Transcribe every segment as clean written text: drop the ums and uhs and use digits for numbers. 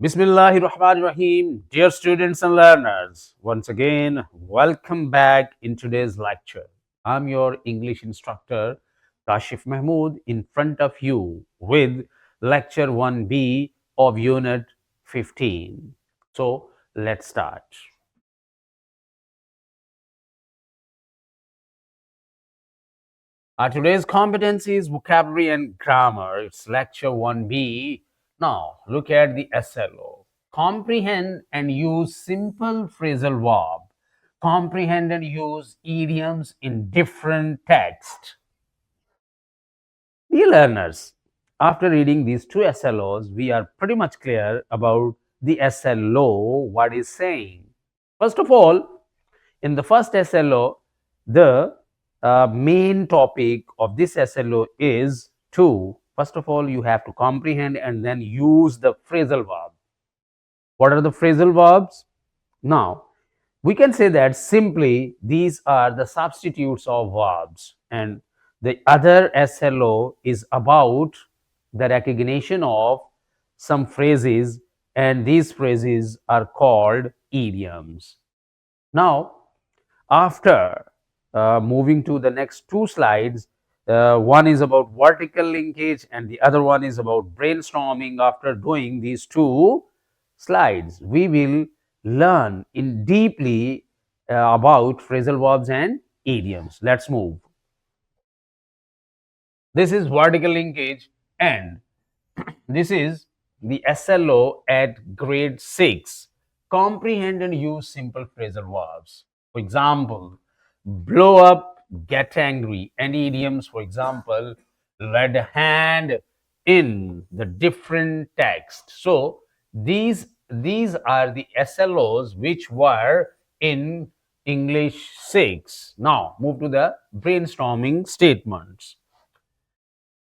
Bismillahirrahmanirrahim. Dear students and learners, once again, welcome back in today's lecture. I'm your English instructor, Kashif Mahmood, in front of you with lecture 1B of unit 15. So, let's start. Today's competency is vocabulary and grammar. It's lecture 1B. Now, look at the SLO. Comprehend and use simple phrasal verb. Comprehend and use idioms in different text. Dear learners, after reading these two SLOs, we are pretty much clear about the SLO, what is saying. First of all, in the first SLO, the main topic of this SLO is to, first of all, you have to comprehend and then use the phrasal verb. What are the phrasal verbs? Now, we can say that simply these are the substitutes of verbs, and the other SLO is about the recognition of some phrases, and these phrases are called idioms. Now, after moving to the next two slides, one is about vertical linkage and the other one is about brainstorming. After doing these two slides, we will learn in deeply about phrasal verbs and idioms. Let's move. This is vertical linkage and this is the SLO at grade 6. Comprehend and use simple phrasal verbs. For example, blow up, get angry, and idioms, for example, lend a hand in the different text. So these are the SLOs which were in English 6. Now move to the brainstorming statements.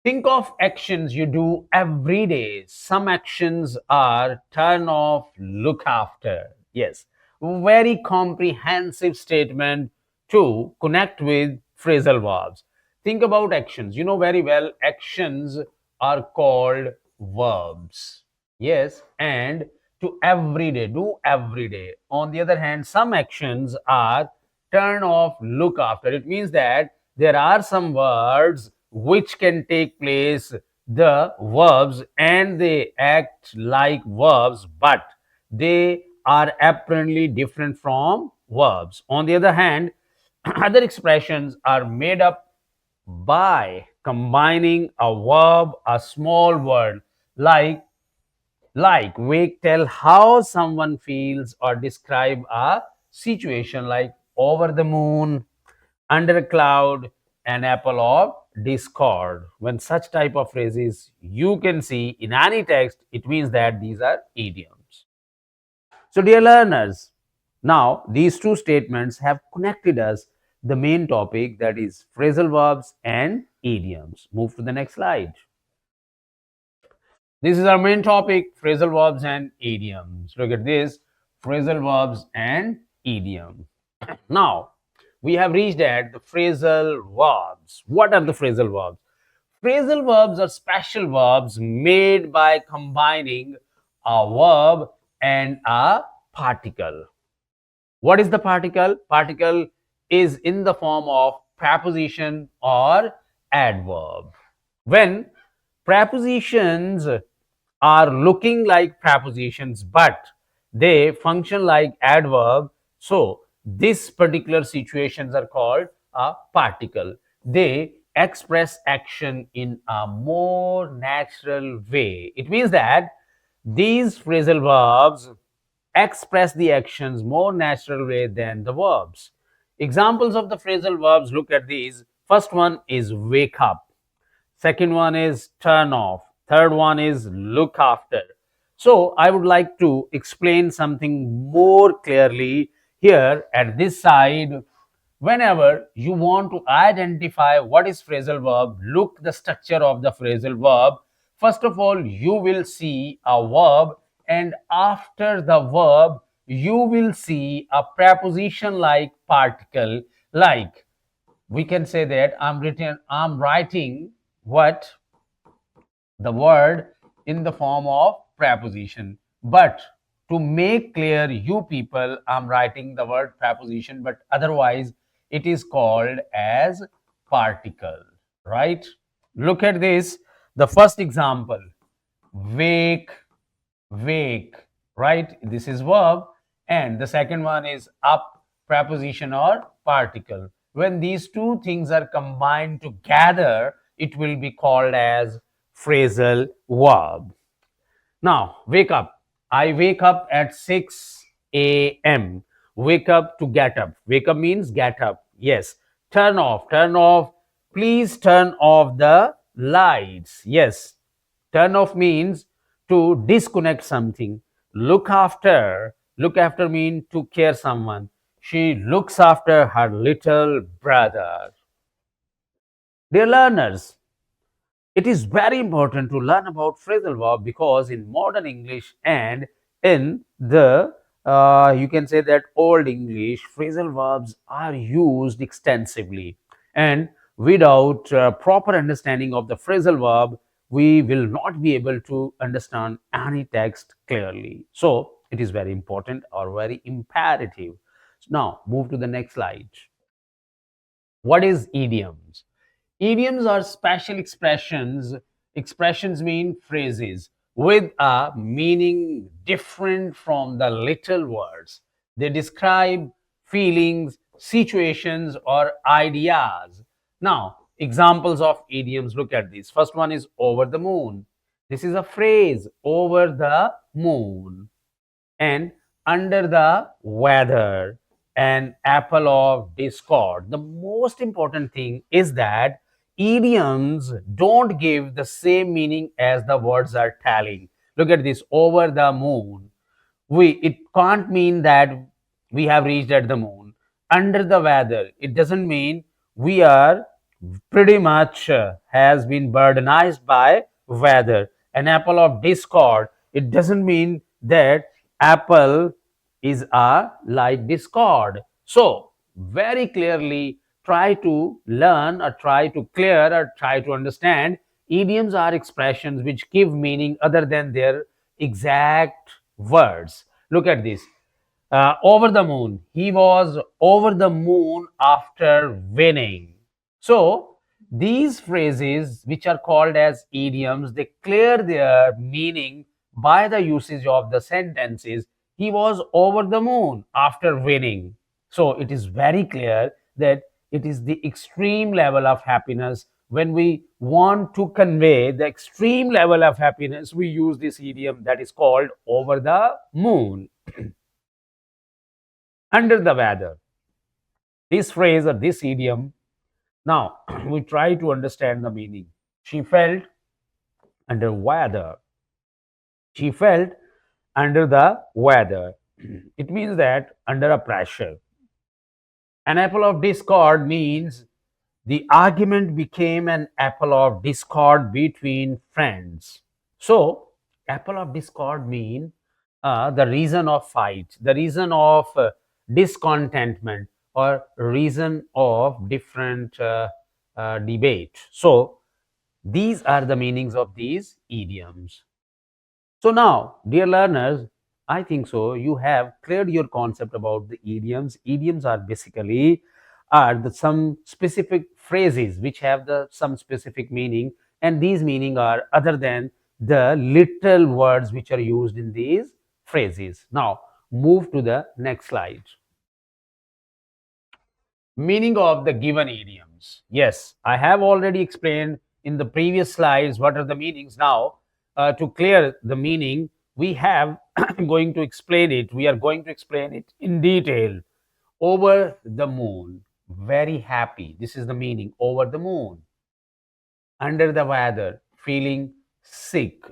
Think of actions you do every day. Some actions are turn off, look after. Yes, very comprehensive statement to connect with phrasal verbs. Think about actions. You know very well, actions are called verbs. Yes, and to every day, do every day. On the other hand, some actions are turn off, look after. It means that there are some words which can take place the verbs and they act like verbs, but they are apparently different from verbs. On the other hand, other expressions are made up by combining a verb, a small word, like wake tell how someone feels or describe a situation, like over the moon, under a cloud, an apple of discord. When such type of phrases you can see in any text, it means that these are idioms. So dear learners, now these two statements have connected us the main topic, that is phrasal verbs and idioms. Move to the next slide. This is our main topic, phrasal verbs and idioms. Look at this, phrasal verbs and idiom. Now, we have reached at the phrasal verbs. What are the phrasal verbs? Phrasal verbs are special verbs made by combining a verb and a particle. What is the particle? Particle is in the form of preposition or adverb. When prepositions are looking like prepositions but they function like adverb, so this particular situations are called a particle. They express action in a more natural way. It means that these phrasal verbs express the actions more natural way than the verbs. Examples of the phrasal verbs, look at these. First one is wake up. Second one is turn off. Third one is look after. So I would like to explain something more clearly here at this side. Whenever you want to identify what is phrasal verb, look the structure of the phrasal verb. First of all, you will see a verb, and after the verb, you will see a preposition like particle. Like we can say that I'm writing what the word in the form of preposition. But to make clear you people, I'm writing the word preposition, but otherwise it is called as particle, right? Look at this. The first example, wake, wake, right? This is verb. And the second one is up, preposition or particle. When these two things are combined together, it will be called as phrasal verb. Now, wake up. I wake up at 6 a.m. Wake up to get up. Wake up means get up. Yes. Turn off. Turn off. Please turn off the lights. Yes. Turn off means to disconnect something. Look after. Look after means to care someone. She looks after her little brother. Dear learners, it is very important to learn about phrasal verb because in modern English and in the you can say that old English, phrasal verbs are used extensively, and without proper understanding of the phrasal verb, we will not be able to understand any text clearly. So it is very important or very imperative. Now move to the next slide. What is idioms? Idioms are special expressions. Expressions mean phrases with a meaning different from the little words. They describe feelings, situations, or ideas. Now, examples of idioms, look at this. First one is over the moon. This is a phrase, over the moon. And under the weather, an apple of discord. The most important thing is that idioms don't give the same meaning as the words are telling. Look at this, over the moon. It can't mean that we have reached at the moon. Under the weather, it doesn't mean we are pretty much has been burdenized by weather. An apple of discord, it doesn't mean that apple is a like discord. So very clearly try to learn or try to clear or try to understand idioms are expressions which give meaning other than their exact words. Look at this. Over the moon. He was over the moon after winning. So these phrases, which are called as idioms, they clear their meaning by the usage of the sentences. He was over the moon after winning. So it is very clear that it is the extreme level of happiness. When we want to convey the extreme level of happiness, we use this idiom that is called over the moon. Under the weather. This phrase or this idiom, now we try to understand the meaning. She felt under weather. She felt under the weather. It means that under a pressure. An apple of discord means the argument became an apple of discord between friends. So, apple of discord mean the reason of fight, the reason of discontentment, or reason of different debate. So, these are the meanings of these idioms. So now, dear learners, I think so you have cleared your concept about the idioms. Idioms are basically some specific phrases which have some specific meaning, and these meaning are other than the little words which are used in these phrases. Now, move to the next slide. Meaning of the given idioms. Yes, I have already explained in the previous slides what are the meanings. Now, to clear the meaning, we have going to explain it. We are going to explain it in detail. Over the moon, very happy. This is the meaning. Over the moon. Under the weather, feeling sick.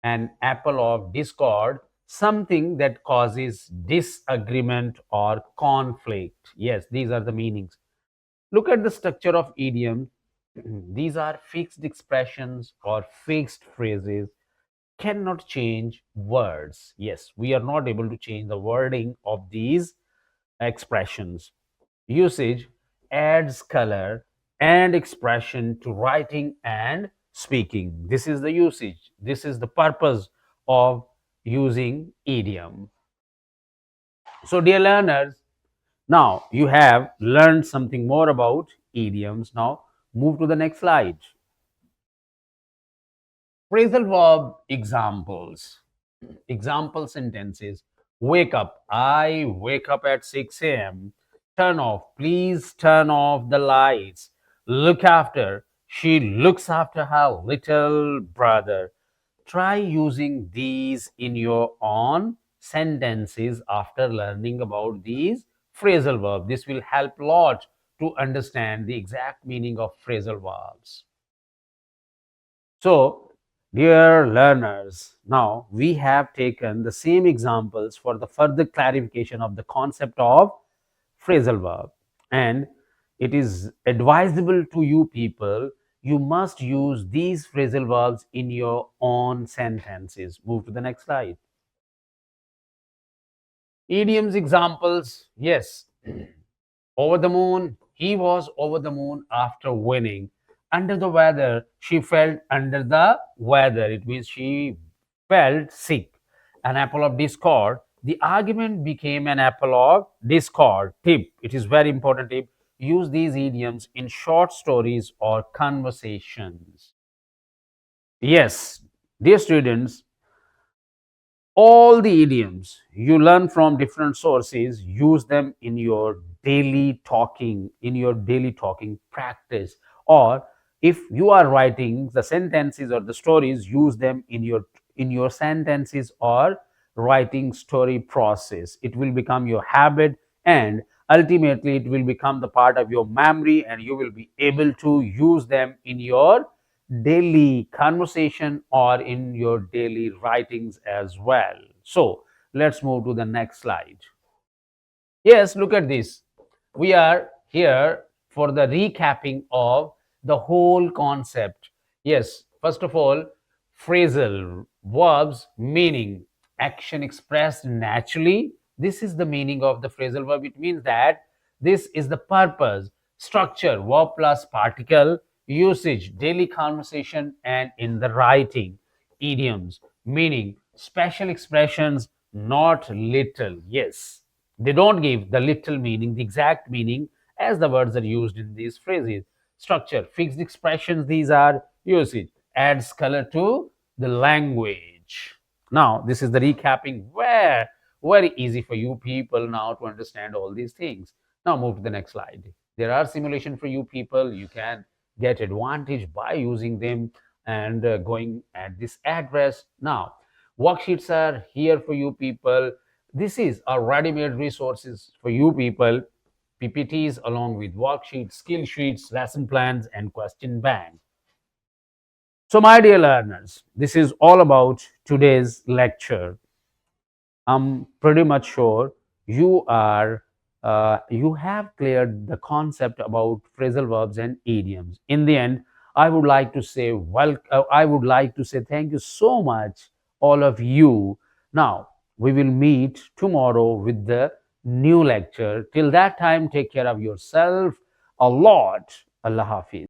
An apple of discord, something that causes disagreement or conflict. Yes, these are the meanings. Look at the structure of idioms. These are fixed expressions or fixed phrases, cannot change words. Yes, we are not able to change the wording of these expressions. Usage adds color and expression to writing and speaking. This is the usage. This is the purpose of using idiom. So, dear learners, now you have learned something more about idioms. Now, move to the next slide. Phrasal verb examples. Example sentences. Wake up. I wake up at 6 a.m. Turn off. Please turn off the lights. Look after. She looks after her little brother. Try using these in your own sentences after learning about these phrasal verbs. This will help a lot to understand the exact meaning of phrasal verbs. So, dear learners, now we have taken the same examples for the further clarification of the concept of phrasal verb. And it is advisable to you people, you must use these phrasal verbs in your own sentences. Move to the next slide. Idioms examples, yes. Over the moon, he was over the moon after winning. Under the weather, she felt under the weather. It means she felt sick. An apple of discord. The argument became an apple of discord. Tip. It is very important tip. Use these idioms in short stories or conversations. Yes, dear students, all the idioms you learn from different sources, use them in your daily talking practice, or if you are writing the sentences or the stories, use them in your sentences or writing story process. It will become your habit, and ultimately it will become the part of your memory, and you will be able to use them in your daily conversation or in your daily writings as well. So let's move to the next slide. Yes, look at this. We are here for the recapping of the whole concept. Yes, first of all, phrasal verbs meaning action expressed naturally. This is the meaning of the phrasal verb. It means that this is the purpose, structure, verb plus particle, usage, daily conversation, and in the writing. Idioms meaning special expressions, not little. Yes, they don't give the literal meaning, the exact meaning as the words are used in these phrases. Structure, fixed expressions, these are usage, adds color to the language. Now, this is the recapping where very easy for you people now to understand all these things. Now, move to the next slide. There are simulation for you people. You can get advantage by using them and going at this address. Now, worksheets are here for you people. This is our ready-made resources for you people, PPTs along with worksheets, skill sheets, lesson plans, and question bank. So, my dear learners, this is all about today's lecture. I'm pretty much sure you have cleared the concept about phrasal verbs and idioms. In the end, I would like to say I would like to say thank you so much, all of you. Now we will meet tomorrow with the new lecture. Till that time, take care of yourself a lot. Allah Hafiz.